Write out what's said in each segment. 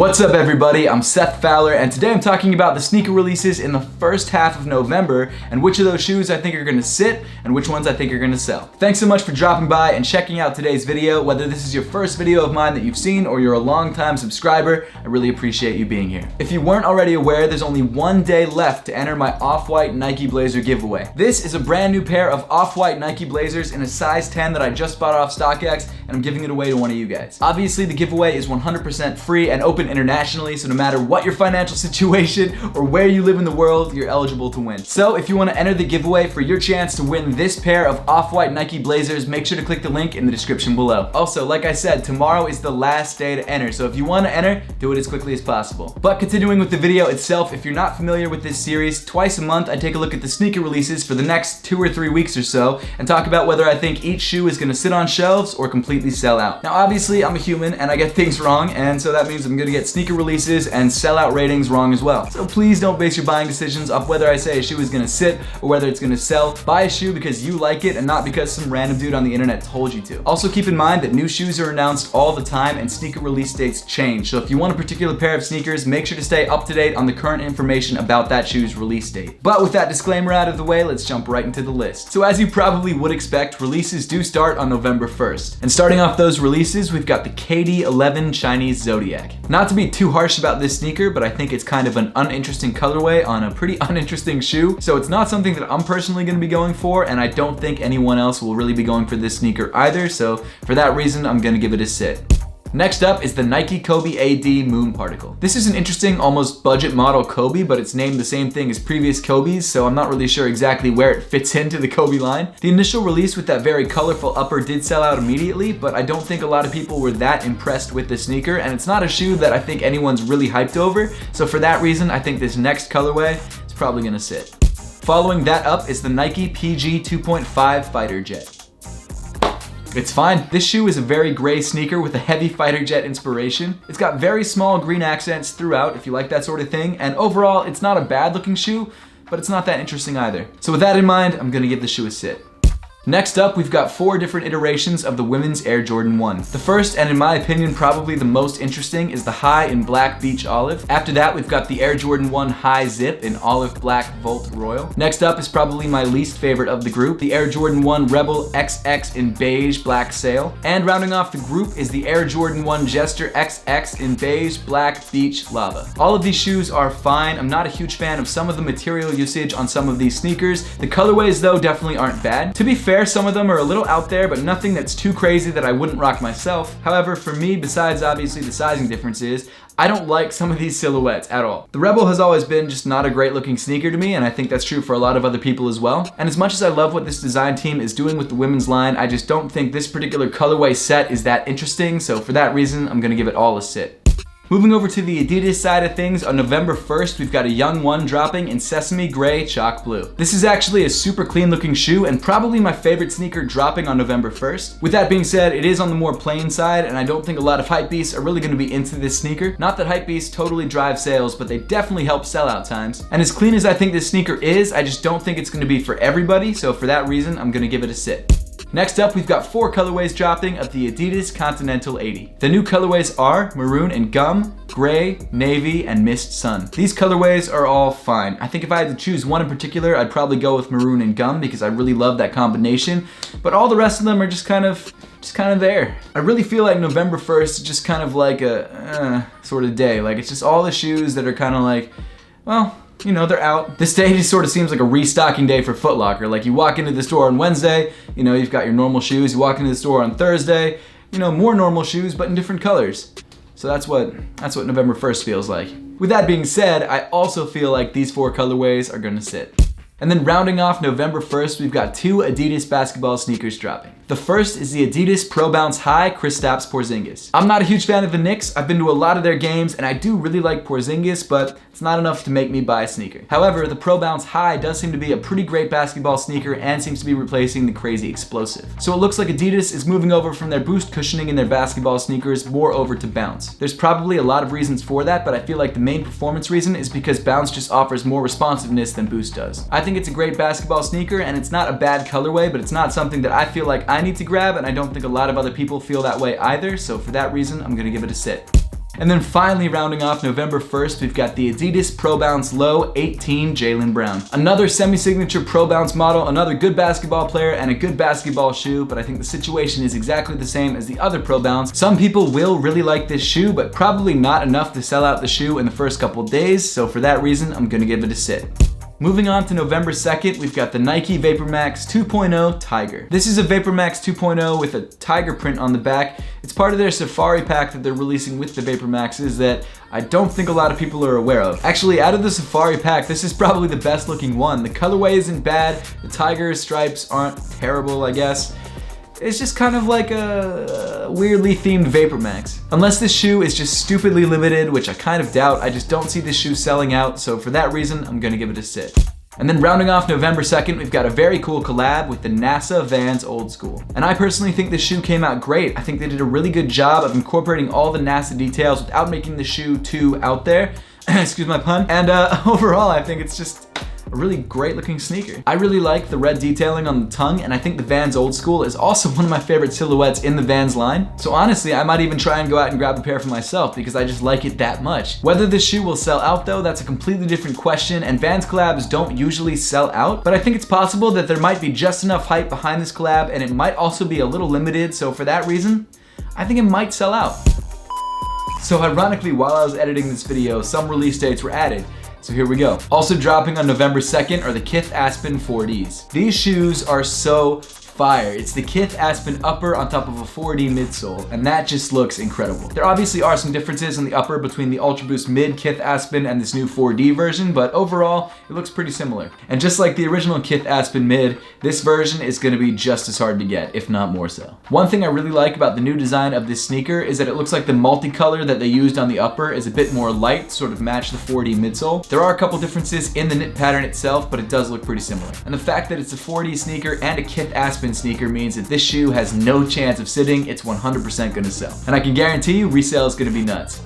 What's up everybody, I'm Seth Fowler and today I'm talking about the sneaker releases in the first half of November and which of those shoes I think are gonna sit and which ones I think are gonna sell. Thanks so much for dropping by and checking out today's video. Whether this is your first video of mine that you've seen or you're a long-time subscriber, I really appreciate you being here. If you weren't already aware, there's only one day left to enter my off-white Nike Blazer giveaway. This is a brand new pair of off-white Nike Blazers in a size 10 that I just bought off StockX and I'm giving it away to one of you guys. Obviously the giveaway is 100% free and open internationally, so no matter what your financial situation or where you live in the world, you're eligible to win. So if you want to enter the giveaway for your chance to win this pair of off-white Nike Blazers, make sure to click the link in the description below. Also, like I said, tomorrow is the last day to enter, so if you want to enter, do it as quickly as possible. But continuing with the video itself, if you're not familiar with this series, twice a month I take a look at the sneaker releases for the next 2 or 3 weeks or so and talk about whether I think each shoe is going to sit on shelves or completely sell out. Now obviously I'm a human and I get things wrong, and so that means I'm going to get sneaker releases and sellout ratings wrong as well. So please don't base your buying decisions off whether I say a shoe is gonna sit or whether it's gonna sell. Buy a shoe because you like it and not because some random dude on the internet told you to. Also keep in mind that new shoes are announced all the time and sneaker release dates change. So if you want a particular pair of sneakers, make sure to stay up to date on the current information about that shoe's release date. But with that disclaimer out of the way, let's jump right into the list. So as you probably would expect, releases do start on November 1st. And starting off those releases, we've got the KD11 Chinese Zodiac. Not to be too harsh about this sneaker, but I think it's kind of an uninteresting colorway on a pretty uninteresting shoe. So it's not something that I'm personally gonna be going for, and I don't think anyone else will really be going for this sneaker either. So for that reason, I'm gonna give it a sit. Next up is the Nike Kobe AD Moon Particle. This is an interesting, almost budget model Kobe, but it's named the same thing as previous Kobes, so I'm not really sure exactly where it fits into the Kobe line. The initial release with that very colorful upper did sell out immediately, but I don't think a lot of people were that impressed with the sneaker, and it's not a shoe that I think anyone's really hyped over, so for that reason, I think this next colorway is probably gonna sit. Following that up is the Nike PG 2.5 Fighter Jet. It's fine. This shoe is a very gray sneaker with a heavy fighter jet inspiration. It's got very small green accents throughout if you like that sort of thing, and overall it's not a bad looking shoe, but it's not that interesting either. So with that in mind, I'm gonna give the shoe a sit. Next up, we've got 4 different iterations of the women's Air Jordan 1. The first, and in my opinion probably the most interesting, is the high in black beach olive. After that, we've got the Air Jordan 1 high zip in olive black Volt Royal. Next up is probably my least favorite of the group, the Air Jordan 1 Rebel XX in beige black sail. And rounding off the group is the Air Jordan 1 Jester XX in beige black beach lava. All of these shoes are fine. I'm not a huge fan of some of the material usage on some of these sneakers. The colorways though definitely aren't bad. To be fair, some of them are a little out there, but nothing that's too crazy that I wouldn't rock myself. However, for me, besides obviously the sizing differences, I don't like some of these silhouettes at all. The Rebel has always been just not a great looking sneaker to me, and I think that's true for a lot of other people as well. And as much as I love what this design team is doing with the women's line, I just don't think this particular colorway set is that interesting, so for that reason, I'm gonna give it all a sit. Moving over to the Adidas side of things, on November 1st, we've got a Young One dropping in Sesame Gray Chalk Blue. This is actually a super clean looking shoe and probably my favorite sneaker dropping on November 1st. With that being said, it is on the more plain side, and I don't think a lot of hypebeasts are really gonna be into this sneaker. Not that hypebeasts totally drive sales, but they definitely help sellout times. And as clean as I think this sneaker is, I just don't think it's gonna be for everybody, so for that reason, I'm gonna give it a sit. Next up, we've got 4 colorways dropping of the Adidas Continental 80. The new colorways are Maroon and Gum, Gray, Navy, and Mist Sun. These colorways are all fine. I think if I had to choose one in particular, I'd probably go with Maroon and Gum because I really love that combination, but all the rest of them are just kind of there. I really feel like November 1st is just kind of like a sort of day. Like it's just all the shoes that are kind of like, well, you know, they're out. This day just sort of seems like a restocking day for Foot Locker. Like you walk into the store on Wednesday, you know, you've got your normal shoes. You walk into the store on Thursday, you know, more normal shoes, but in different colors. So that's what November 1st feels like. With that being said, I also feel like these 4 colorways are gonna sit. And then rounding off November 1st, we've got 2 Adidas basketball sneakers dropping. The first is the Adidas Pro Bounce High Kristaps Porzingis. I'm not a huge fan of the Knicks. I've been to a lot of their games and I do really like Porzingis, but it's not enough to make me buy a sneaker. However, the Pro Bounce High does seem to be a pretty great basketball sneaker and seems to be replacing the Crazy Explosive. So it looks like Adidas is moving over from their boost cushioning in their basketball sneakers more over to Bounce. There's probably a lot of reasons for that, but I feel like the main performance reason is because Bounce just offers more responsiveness than Boost does. I think it's a great basketball sneaker and it's not a bad colorway, but it's not something that I feel like I need to grab, and I don't think a lot of other people feel that way either, so for that reason, I'm gonna give it a sit. And then finally rounding off November 1st, we've got the Adidas Pro Bounce Low 18 Jaylen Brown. Another semi-signature Pro Bounce model, another good basketball player and a good basketball shoe, but I think the situation is exactly the same as the other Pro Bounce. Some people will really like this shoe, but probably not enough to sell out the shoe in the first couple days, so for that reason, I'm gonna give it a sit. Moving on to November 2nd, we've got the Nike VaporMax 2.0 Tiger. This is a VaporMax 2.0 with a tiger print on the back. It's part of their Safari pack that they're releasing with the VaporMaxes that I don't think a lot of people are aware of. Actually, out of the Safari pack, this is probably the best looking one. The colorway isn't bad, the tiger stripes aren't terrible, I guess. It's just kind of like a weirdly themed VaporMax. Unless this shoe is just stupidly limited, which I kind of doubt, I just don't see this shoe selling out, so for that reason, I'm gonna give it a sit. And then rounding off November 2nd, we've got a very cool collab with the NASA Vans Old School. And I personally think this shoe came out great. I think they did a really good job of incorporating all the NASA details without making the shoe too out there. Excuse my pun. And overall, I think it's just a really great looking sneaker. I really like the red detailing on the tongue, and I think the Vans Old School is also one of my favorite silhouettes in the Vans line. So honestly, I might even try and go out and grab a pair for myself because I just like it that much. Whether this shoe will sell out though, that's a completely different question, and Vans collabs don't usually sell out, but I think it's possible that there might be just enough hype behind this collab and it might also be a little limited, so for that reason, I think it might sell out. So ironically, while I was editing this video, some release dates were added. So here we go. Also dropping on November 2nd are the Kith Aspen 4Ds. These shoes are so fire. It's the Kith Aspen upper on top of a 4D midsole, and that just looks incredible. There obviously are some differences on the upper between the Ultra Boost Mid Kith Aspen and this new 4D version, but overall, it looks pretty similar. And just like the original Kith Aspen Mid, this version is gonna be just as hard to get, if not more so. One thing I really like about the new design of this sneaker is that it looks like the multicolor that they used on the upper is a bit more light, sort of match the 4D midsole. There are a couple differences in the knit pattern itself, but it does look pretty similar. And the fact that it's a 4D sneaker and a Kith Aspen sneaker means that this shoe has no chance of sitting. It's 100% gonna sell. And I can guarantee you resale is gonna be nuts.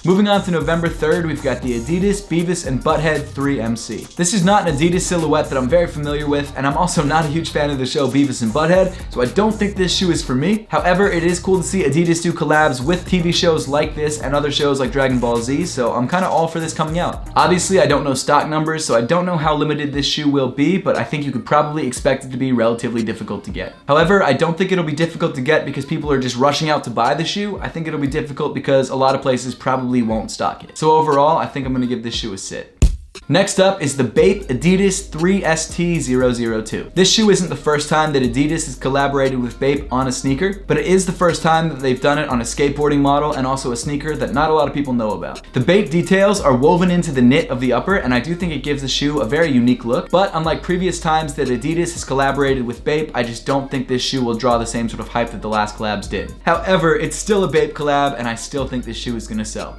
Moving on to November 3rd, we've got the Adidas Beavis and Butthead 3MC. This is not an Adidas silhouette that I'm very familiar with, and I'm also not a huge fan of the show Beavis and Butthead, so I don't think this shoe is for me. However, it is cool to see Adidas do collabs with TV shows like this and other shows like Dragon Ball Z, so I'm kind of all for this coming out. Obviously, I don't know stock numbers, so I don't know how limited this shoe will be, but I think you could probably expect it to be relatively difficult to get. However, I don't think it'll be difficult to get because people are just rushing out to buy the shoe. I think it'll be difficult because a lot of places probably won't stock it. So overall, I think I'm gonna give this shoe a sit. Next up is the Bape Adidas 3ST002. This shoe isn't the first time that Adidas has collaborated with Bape on a sneaker, but it is the first time that they've done it on a skateboarding model and also a sneaker that not a lot of people know about. The Bape details are woven into the knit of the upper, and I do think it gives the shoe a very unique look, but unlike previous times that Adidas has collaborated with Bape, I just don't think this shoe will draw the same sort of hype that the last collabs did. However, it's still a Bape collab, and I still think this shoe is gonna sell.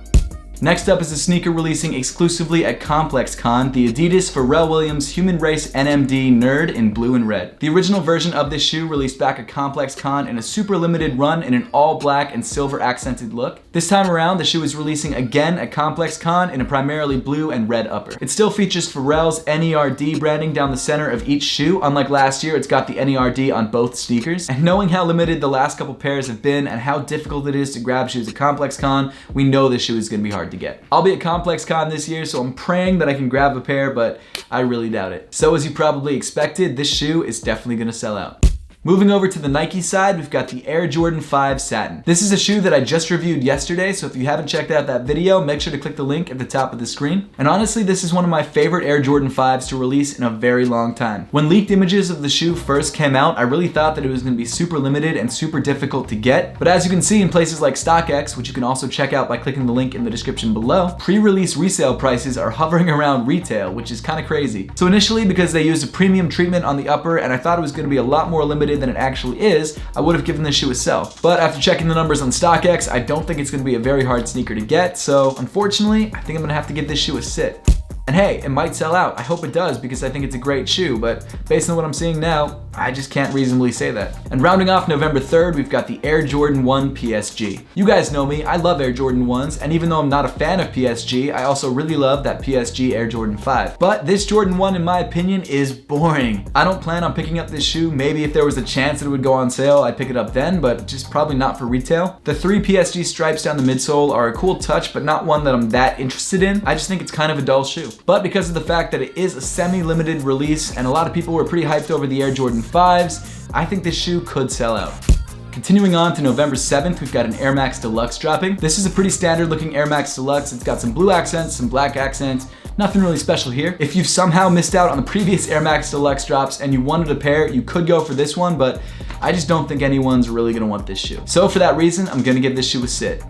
Next up is a sneaker releasing exclusively at ComplexCon, the Adidas Pharrell Williams Human Race NMD Nerd in blue and red. The original version of this shoe released back at ComplexCon in a super limited run in an all black and silver accented look. This time around, the shoe is releasing again at ComplexCon in a primarily blue and red upper. It still features Pharrell's NERD branding down the center of each shoe. Unlike last year, it's got the NERD on both sneakers. And knowing how limited the last couple pairs have been and how difficult it is to grab shoes at ComplexCon, we know this shoe is gonna be hard to get. I'll be at ComplexCon this year, so I'm praying that I can grab a pair, but I really doubt it. So as you probably expected, this shoe is definitely gonna sell out. Moving over to the Nike side, we've got the Air Jordan 5 Satin. This is a shoe that I just reviewed yesterday, so if you haven't checked out that video, make sure to click the link at the top of the screen. And honestly, this is one of my favorite Air Jordan 5s to release in a very long time. When leaked images of the shoe first came out, I really thought that it was gonna be super limited and super difficult to get. But as you can see in places like StockX, which you can also check out by clicking the link in the description below, pre-release resale prices are hovering around retail, which is kind of crazy. So initially, because they used a premium treatment on the upper and I thought it was gonna be a lot more limited than it actually is, I would have given this shoe a sell. But after checking the numbers on StockX, I don't think it's gonna be a very hard sneaker to get, so unfortunately, I think I'm gonna have to give this shoe a sit. And hey, it might sell out. I hope it does because I think it's a great shoe, but based on what I'm seeing now, I just can't reasonably say that. And rounding off November 3rd, we've got the Air Jordan 1 PSG. You guys know me, I love Air Jordan 1s, and even though I'm not a fan of PSG, I also really love that PSG Air Jordan 5. But this Jordan 1, in my opinion, is boring. I don't plan on picking up this shoe. Maybe if there was a chance that it would go on sale, I'd pick it up then, but just probably not for retail. The 3 PSG stripes down the midsole are a cool touch, but not one that I'm that interested in. I just think it's kind of a dull shoe. But because of the fact that it is a semi-limited release and a lot of people were pretty hyped over the Air Jordan 5s, I think this shoe could sell out. Continuing on to November 7th, we've got an Air Max Deluxe dropping. This is a pretty standard looking Air Max Deluxe. It's got some blue accents, some black accents, nothing really special here. If you've somehow missed out on the previous Air Max Deluxe drops and you wanted a pair, you could go for this one, but I just don't think anyone's really gonna want this shoe. So for that reason, I'm gonna give this shoe a sit.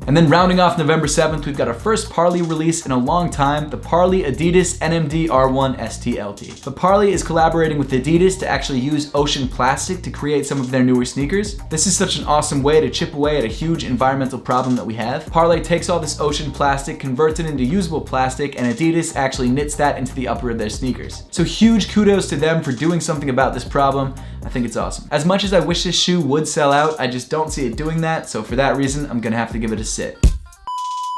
And then rounding off November 7th, we've got our first Parley release in a long time, the Parley Adidas NMD R1 STLT. The Parley is collaborating with Adidas to actually use ocean plastic to create some of their newer sneakers. This is such an awesome way to chip away at a huge environmental problem that we have. Parley takes all this ocean plastic, converts it into usable plastic, and Adidas actually knits that into the upper of their sneakers. So huge kudos to them for doing something about this problem. I think it's awesome. As much as I wish this shoe would sell out, I just don't see it doing that, so for that reason, I'm gonna have to give it a sit.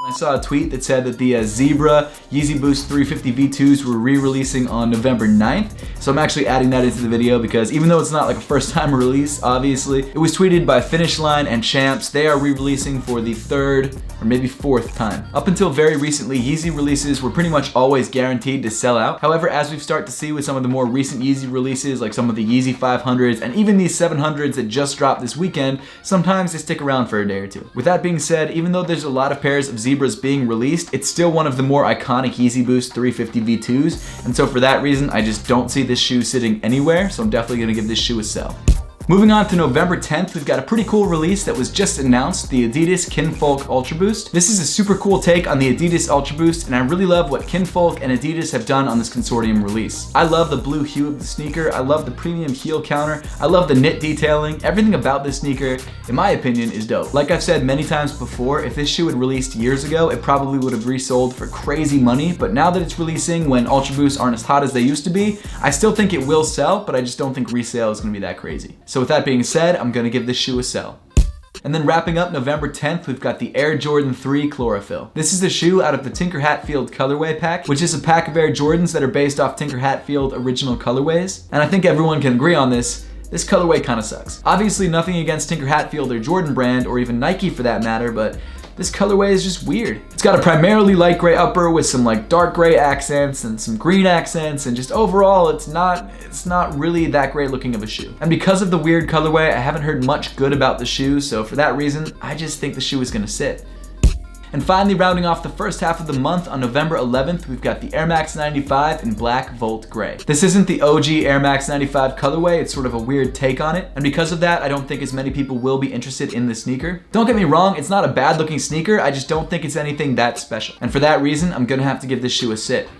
I saw a tweet that said that the Zebra Yeezy Boost 350 V2s were re-releasing on November 9th. So I'm actually adding that into the video because even though it's not like a first time release, obviously, it was tweeted by Finish Line and Champs. They are re-releasing for the 3rd or maybe 4th time. Up until very recently, Yeezy releases were pretty much always guaranteed to sell out. However, as we've started to see with some of the more recent Yeezy releases, like some of the Yeezy 500s and even these 700s that just dropped this weekend, sometimes they stick around for a day or two. With that being said, even though there's a lot of pairs of Zebras being released, it's still one of the more iconic Yeezy Boost 350 V2s, and so for that reason, I just don't see this shoe sitting anywhere, so I'm definitely gonna give this shoe a sell. Moving on to November 10th, we've got a pretty cool release that was just announced, the Adidas Kinfolk Ultra Boost. This is a super cool take on the Adidas Ultra Boost, and I really love what Kinfolk and Adidas have done on this consortium release. I love the blue hue of the sneaker, I love the premium heel counter, I love the knit detailing. Everything about this sneaker, in my opinion, is dope. Like I've said many times before, if this shoe had released years ago, it probably would have resold for crazy money, but now that it's releasing when Ultra Boosts aren't as hot as they used to be, I still think it will sell, but I just don't think resale is gonna be that crazy. So with that being said, I'm gonna give this shoe a sell. And then wrapping up November 10th, we've got the Air Jordan 3 Chlorophyll. This is the shoe out of the Tinker Hatfield colorway pack, which is a pack of Air Jordans that are based off Tinker Hatfield original colorways. And I think everyone can agree on this. This colorway kind of sucks. Obviously nothing against Tinker Hatfield or Jordan brand, or even Nike for that matter, but this colorway is just weird. It's got a primarily light gray upper with some like dark gray accents and some green accents, and just overall it's not really that great looking of a shoe. And because of the weird colorway, I haven't heard much good about the shoe, so for that reason, I just think the shoe is gonna sit. And finally, rounding off the first half of the month, on November 11th, we've got the Air Max 95 in Black Volt Gray. This isn't the OG Air Max 95 colorway, it's sort of a weird take on it, and because of that, I don't think as many people will be interested in the sneaker. Don't get me wrong, it's not a bad looking sneaker, I just don't think it's anything that special. And for that reason, I'm gonna have to give this shoe a sit.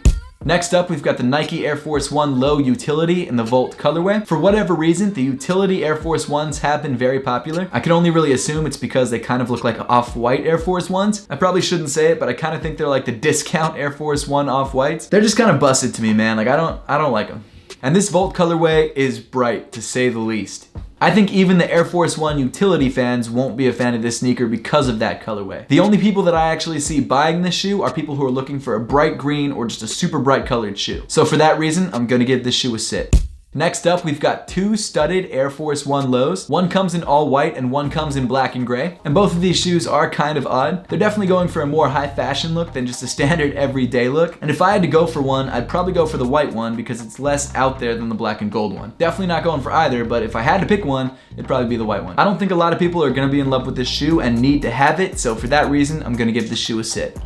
Next up, we've got the Nike Air Force 1 Low Utility in the Volt colorway. For whatever reason, the Utility Air Force 1s have been very popular. I can only really assume it's because they kind of look like off-white Air Force 1s. I probably shouldn't say it, but I kind of think they're like the discount Air Force 1 off-whites. They're just kind of busted to me, man. Like I don't like them. And this Volt colorway is bright, to say the least. I think even the Air Force 1 utility fans won't be a fan of this sneaker because of that colorway. The only people that I actually see buying this shoe are people who are looking for a bright green or just a super bright colored shoe. So for that reason, I'm gonna give this shoe a sit. Next up, we've got two studded Air Force 1 lows. One comes in all white and one comes in black and gray. And both of these shoes are kind of odd. They're definitely going for a more high fashion look than just a standard everyday look. And if I had to go for one, I'd probably go for the white one because it's less out there than the black and gold one. Definitely not going for either, but if I had to pick one, it'd probably be the white one. I don't think a lot of people are gonna be in love with this shoe and need to have it, so for that reason, I'm gonna give this shoe a sit.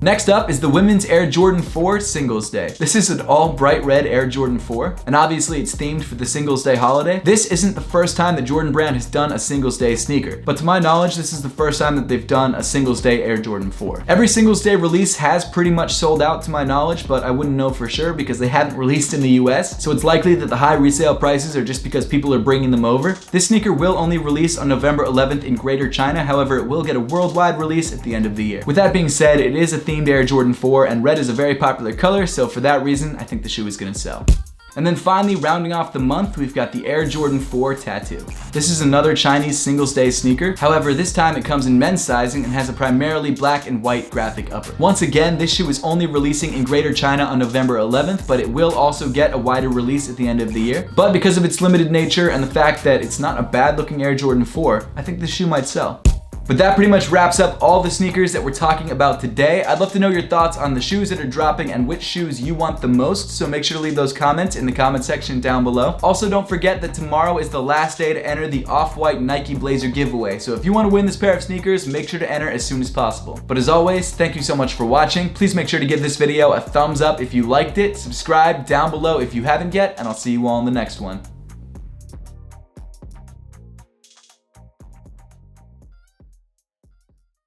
Next up is the women's Air Jordan 4 Singles Day. This is an all bright red Air Jordan 4, and obviously it's themed for the Singles Day holiday. This isn't the first time that Jordan Brand has done a Singles Day sneaker, but to my knowledge, this is the first time that they've done a Singles Day Air Jordan 4. Every Singles Day release has pretty much sold out to my knowledge, but I wouldn't know for sure because they haven't released in the US, so it's likely that the high resale prices are just because people are bringing them over. This sneaker will only release on November 11th in Greater China, however, it will get a worldwide release at the end of the year. With that being said, it is a theme themed Air Jordan 4, and red is a very popular color, so for that reason, I think the shoe is gonna sell. And then finally, rounding off the month, we've got the Air Jordan 4 Tattoo. This is another Chinese Singles Day sneaker. However, this time it comes in men's sizing and has a primarily black and white graphic upper. Once again, this shoe is only releasing in Greater China on November 11th, but it will also get a wider release at the end of the year. But because of its limited nature and the fact that it's not a bad looking Air Jordan 4, I think this shoe might sell. But that pretty much wraps up all the sneakers that we're talking about today. I'd love to know your thoughts on the shoes that are dropping and which shoes you want the most, so make sure to leave those comments in the comment section down below. Also, don't forget that tomorrow is the last day to enter the Off-White Nike Blazer giveaway, so if you want to win this pair of sneakers, make sure to enter as soon as possible. But as always, thank you so much for watching. Please make sure to give this video a thumbs up if you liked it, subscribe down below if you haven't yet, and I'll see you all in the next one.